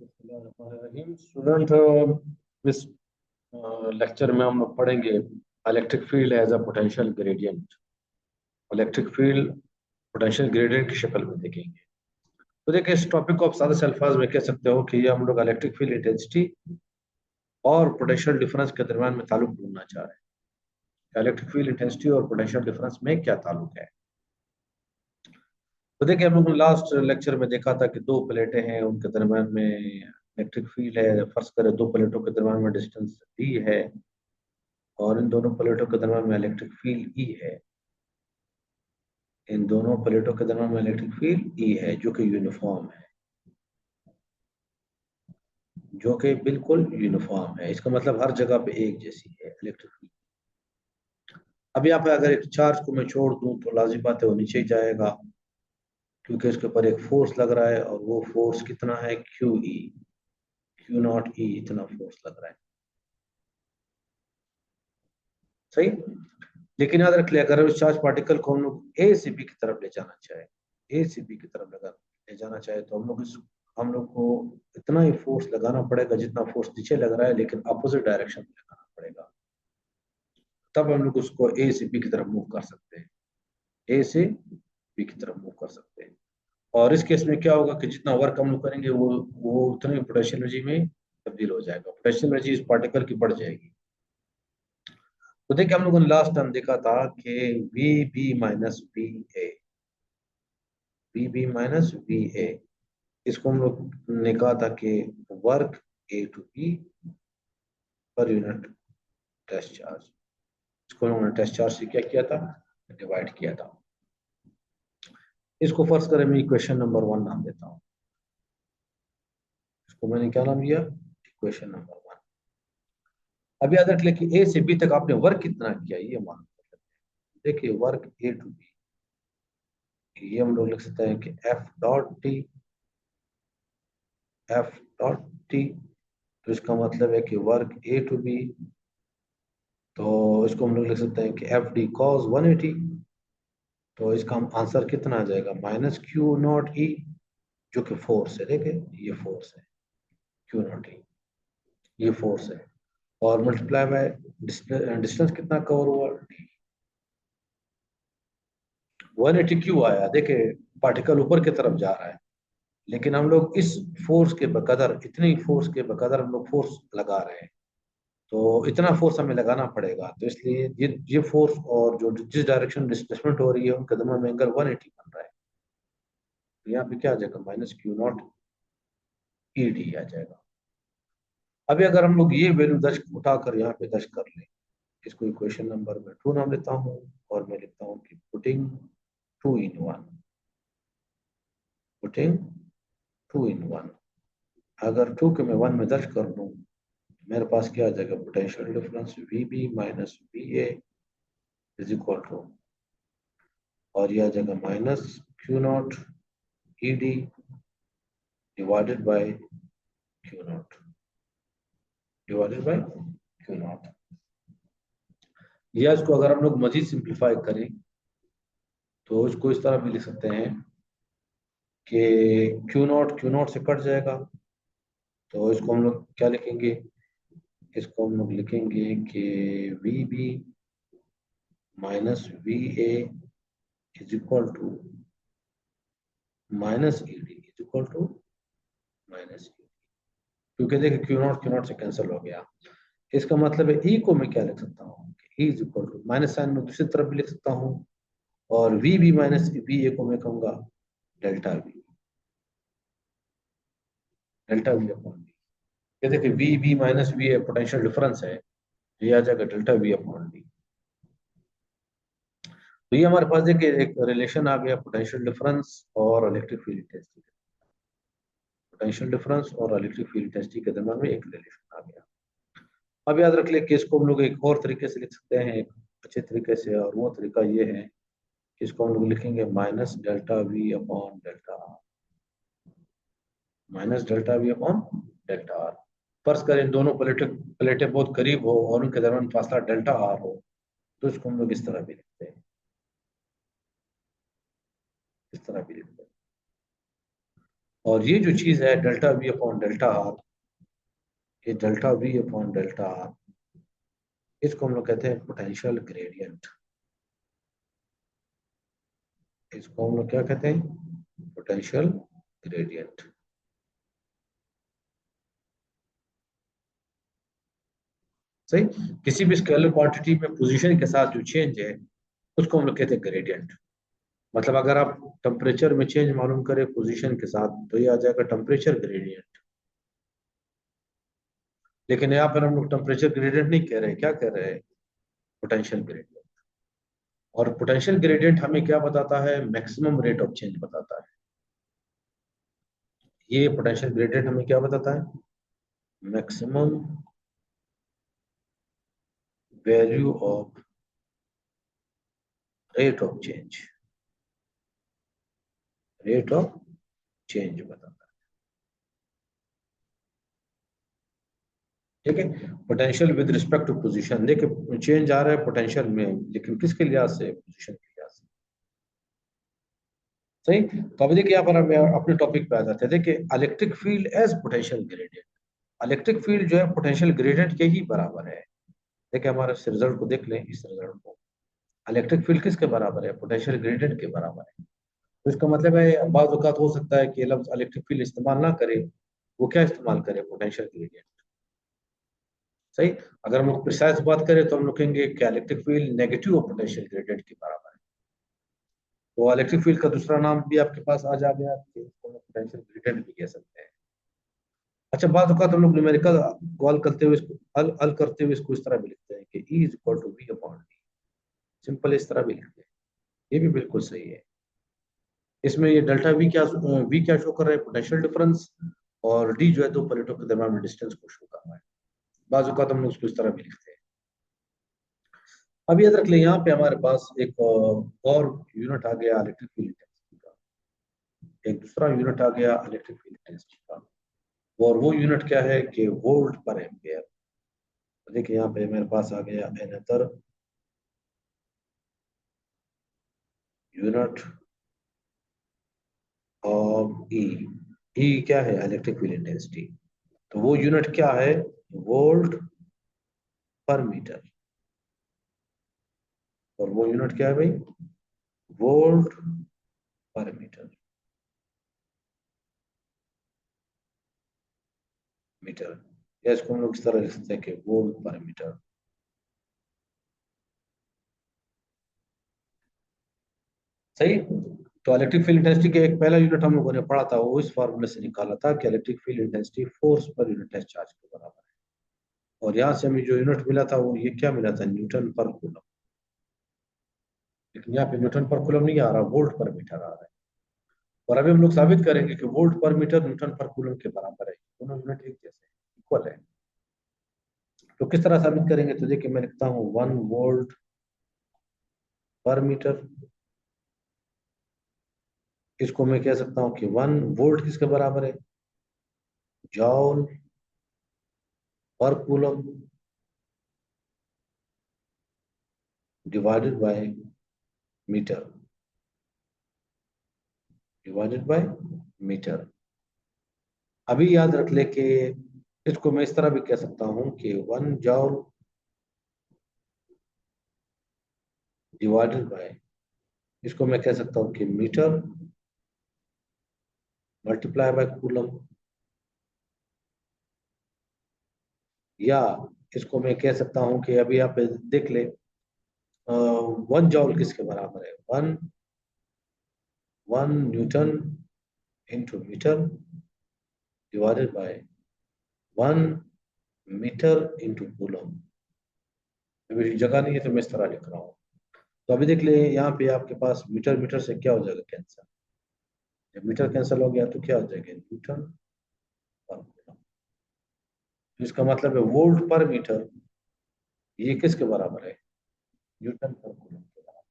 Student, इस lecture में हम लोग पढ़ेंगे electric field as a potential gradient. Electric field potential gradient की शक्ल में देखेंगे। तो देखिए, इस टॉपिक को आप सादे से अल्फाज में कह सकते हो कि ये हम लोग इलेक्ट्रिक फील्ड इंटेंसिटी और पोटेंशियल डिफरेंस के दरमियान में ताल्लुक ढूंढना चाह रहे हैं। इलेक्ट्रिक फील्ड इंटेंसिटी और पोटेंशियल डिफरेंस में क्या ताल्लुक है। तो देखिए, हम लोग लास्ट लेक्चर में देखा था कि दो प्लेटें हैं, उनके दरमियान में इलेक्ट्रिक फील्ड है। फर्ज करें दो प्लेटों के दरमियान में डिस्टेंस डी है और इन दोनों प्लेटों के दरमियान में इलेक्ट्रिक फील्ड ई है। इन दोनों प्लेटों के दरमियान में इलेक्ट्रिक फील्ड ई है जो कि यूनिफॉर्म है, जो कि बिल्कुल यूनिफॉर्म है। इसका मतलब हर जगह पे एक जैसी है इलेक्ट्रिक फील्ड। अब यहाँ पे अगर एक चार्ज को मैं छोड़ दूं तो लाजिम बात है वो नीचे ही जाएगा, क्योंकि इसके ऊपर एक फोर्स लग रहा है और वो फोर्स कितना है, क्यू ई, क्यू नॉट ई, इतना फोर्स लग रहा है। सही। लेकिन याद रख लिया, अगर उस चार्ज पार्टिकल को हम लोग ए से बी की तरफ ले जाना चाहे, ए से बी की तरफ ले जाना चाहे तो हम लोग को इतना ही फोर्स लगाना पड़ेगा जितना फोर्स नीचे लग रहा है, लेकिन अपोजिट डायरेक्शन में लगाना पड़ेगा। तब हम लोग उसको ए से बी की तरफ मूव कर सकते हैं, ए से बी की तरफ मूव कर सकते हैं। और इस केस में क्या होगा कि जितना वर्क हम लोग करेंगे वो उतनी पोटेंशियल एनर्जी में तब्दील हो जाएगा। पोटेंशियल एनर्जी इस पार्टिकल की बढ़ जाएगी। तो देखिए, हम लोगों ने लास्ट टाइम देखा था कि V B minus V A, V B minus V A, इसको हम लोग ने कहा था कि work A to B per unit test charge. इसको हम लोगों ने टेस्ट चार्ज से क्या किया था, डिवाइड किया था। इसको फर्स्ट करें, मैं इक्वेशन नंबर 1 नाम देता हूँ। इसको मैंने क्या नाम दिया, इक्वेशन नंबर 1। अभी याद रख लिया कि ए से बी तक आपने वर्क कितना किया ये मान। देखिए, वर्क ए टू बी, ये हम लोग लिख सकते हैं कि F dot T, F dot T. तो इसका मतलब है कि वर्क ए टू बी, तो इसको हम लोग लिख सकते हैं कि एफ डी कॉस 180। तो इसका आंसर कितना आ जाएगा, माइनस क्यू नॉट ई, जो कि फोर्स है। देखिए, ये फोर्स है, क्यू नॉट ई, ये फोर्स है। और मल्टीप्लाई बाय डिस्टेंस कितना कवर हुआ, 180 क्यों आया। देखिए, पार्टिकल ऊपर की तरफ जा रहा है, लेकिन हम लोग इस फोर्स के बकदर, इतनी फोर्स के बकदर हम लोग फोर्स लगा रहे हैं, तो इतना फोर्स हमें लगाना पड़ेगा। तो इसलिए ये फोर्स और जो जिस डायरेक्शन में डिस्प्लेसमेंट हो रही है उनके दरमियान में एंगल 180 बन रहा है। तो यहाँ पे क्या आ जाएगा, minus Q not E D आ जाएगा। अभी अगर हम लोग ये वैल्यू दर्ज उठाकर यहाँ पे दर्ज कर लें, इसको इक्वेशन नंबर में 2 नाम लेता हूँ और मैं लिखता हूँ कि पुटिंग 2 in 1, पुटिंग 2 in 1। अगर 2 के मैं 1 में दर्ज कर दूं, मेरे पास क्या आ जाएगा, potential difference V B minus V A is equal to, और यह आ जाएगा minus Q not E D divided by Q naught, divided by Q naught. या इसको अगर हम लोग मजीद सिंप्लीफाई करें तो इसको इस तरह भी लिख सकते हैं कि क्यू नॉट से कट जाएगा। तो इसको हम लोग क्या लिखेंगे, इसको हम लोग लिखेंगे कि V B minus V A is equal to minus E D is equal to minus E D, क्योंकि देखिए क्यू नॉट से कैंसिल हो गया। इसका मतलब है ई को मैं क्या लिख सकता हूँ, E is equal to minus sign में दूसरी तरफ भी लिख सकता हूँ, और V B minus V A को मैं कहूंगा delta V, delta V upon D. ये देखिए, V B minus V A potential difference है, ये आ जाएगा डेल्टा वी अपॉन डी। तो ये हमारे पास देखिए एक रिलेशन आ गया, पोटेंशियल डिफरेंस और electric field intensity, potential difference और इलेक्ट्रिक फील्ड इंटेंसिटी के दरमियान में एक रिलेशन आ गया। अब याद रख ले कि इसको हम लोग एक और तरीके से लिख सकते हैं, एक अच्छे तरीके से, और वो तरीका ये है कि इसको हम लोग लिखेंगे minus delta V upon delta are, minus delta V upon delta are. फर्ज करें दोनों प्लेटें बहुत करीब हो और उनके दरमियान फासला डेल्टा आर हो, तो इसको हम लोग इस तरह भी लिखते हैं, इस तरह भी लिखते हैं। और ये जो चीज है delta V upon delta R, ये delta V upon delta R, इसको हम लोग कहते हैं पोटेंशियल ग्रेडियंट। इसको हम लोग क्या कहते हैं? Potential gradient. सही। किसी भी स्केलर क्वांटिटी में पोजीशन के साथ जो चेंज है उसको हम लोग कहते हैं ग्रेडियंट। मतलब अगर आप टेम्परेचर में चेंज मालूम करें पोजीशन के साथ तो ये आ जाएगा टेम्परेचर ग्रेडियंट। लेकिन यहाँ पर हम लोग टेम्परेचर ग्रेडियंट नहीं कह रहे, क्या कह रहे हैं? Potential gradient. और पोटेंशियल ग्रेडियंट हमें क्या बताता है? मैक्सिमम रेट ऑफ चेंज बताता है। ये पोटेंशियल ग्रेडियंट हमें क्या बताता है? Maximum value of rate of change, rate of change बताता है। ठीक है। Potential with respect to position, देखिए चेंज आ रहा है पोटेंशियल में, लेकिन किसके लिहाज से? पोजीशन के लिहाज से। सही। तो अभी देखिए यहाँ पर हम अपने टॉपिक पे आ जाते हैं। देखिए electric field as potential gradient, electric field जो है पोटेंशियल ग्रेडियंट के ही बराबर है। देखिए हमारे इस रिजल्ट को देख लें, इस रिजल्ट को, इलेक्ट्रिक फील्ड किसके बराबर है? पोटेंशियल ग्रेडियंट के बराबर है। तो इसका मतलब है बाज़ औक़ात हो सकता है कि लफ्ज इलेक्ट्रिक फील्ड इस्तेमाल ना करे, वो क्या इस्तेमाल करे? Potential gradient. सही। अगर हम लोग प्रिसाइज बात करें तो हम लोग कहेंगे कि electric field negative of potential gradient के बराबर है। तो इलेक्ट्रिक फील्ड का दूसरा नाम भी आपके पास आ जा गया कि इसको हम पोटेंशियल ग्रेडियंट भी कह सकते हैं। अच्छा, बात होगा तो हम लोग न्यूमेरिकल कॉल करते हुए इसको हल करते हुए इसको इस तरह भी लिखते हैं कि E is equal to V upon D. Simple इस तरह भी लिखते हैं। ये भी बिल्कुल सही है। इसमें ये डेल्टा वी क्या शो कर रहा है? Potential difference. और डी जो है दो प्लेटों के दरमियान डिस्टेंस को शो कर रहा है। बाजू का तो हम लोग उसको इस तरह भी लिखते हैं। अब याद रख ले यहाँ पे हमारे पास एक और यूनिट आ गया इलेक्ट्रिक फील्ड इंटेंसिटी का, एक दूसरा यूनिट आ गया इलेक्ट्रिक फील्ड इंटेंसिटी का। और वो यूनिट क्या है? कि वोल्ट पर एम्पियर। तो देखिए यहाँ पे मेरे पास आ गया अनदर यूनिट ऑफ ई। ई क्या है? Electric field intensity. तो वो यूनिट क्या है? वोल्ट पर मीटर। और वो यूनिट क्या है भाई? वोल्ट पर मीटर। मीटर, या इसको हम लोग इस तरह लिख सकते हैं कि वोल्ट पर मीटर। सही। तो इलेक्ट्रिक फील्ड इंटेंसिटी के एक पहला यूनिट हम लोगों ने पढ़ा था, वो इस फॉर्मूले से निकाला था कि electric field intensity force per unit charge के बराबर है। और यहाँ से हमें जो यूनिट मिला था वो ये क्या मिला था? न्यूटन पर कूलम। लेकिन यहाँ पे न्यूटन पर कूलम नहीं आ रहा, वोल्ट पर मीटर आ रहा है। और अभी हम लोग साबित करेंगे कि वोल्ट पर मीटर न्यूटन पर कूलम के बराबर है, दोनों यूनिट एक जैसे इक्वल है। तो किस तरह साबित करेंगे? तो देखिए मैं लिखता हूँ 1 वोल्ट पर मीटर। इसको मैं कह सकता हूँ कि 1 वोल्ट किसके बराबर है? Joule per coulomb divided by metre, divided by metre. अभी याद रख ले कि इसको मैं इस तरह भी कह सकता हूं कि 1 जॉल डिवाइडेड बाय, इसको मैं कह सकता हूं कि मीटर मल्टीप्लाई बाय कूलम। या इसको मैं कह सकता हूं कि अभी आप देख ले, 1 जॉल किसके बराबर है? One one newton into metre divided by 1 metre into coulomb. मेरी जगह नहीं है तो मैं इस तरह लिख रहा हूँ। तो अभी देख ले यहाँ पे आपके पास मीटर मीटर से क्या हो जाएगा? कैंसर। जब मीटर कैंसिल हो गया तो क्या हो जाएगा? न्यूटन पर कूलम। तो इसका मतलब है वोल्ट पर मीटर ये किसके बराबर है? न्यूटन पर कूलम के बराबर।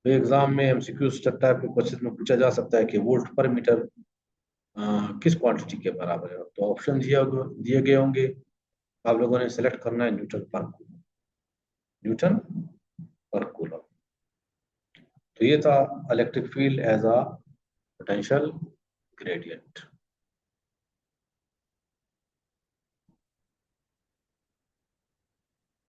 तो एग्जाम में एमसीक्यू टाइप के क्वेश्चन में पूछा जा सकता है कि वोल्ट पर मीटर किस क्वांटिटी के बराबर है? तो ऑप्शन दिए गए होंगे, आप लोगों ने सेलेक्ट करना है न्यूटन पर कूलम, न्यूटन पर कूलम। तो ये था electric field as a potential gradient.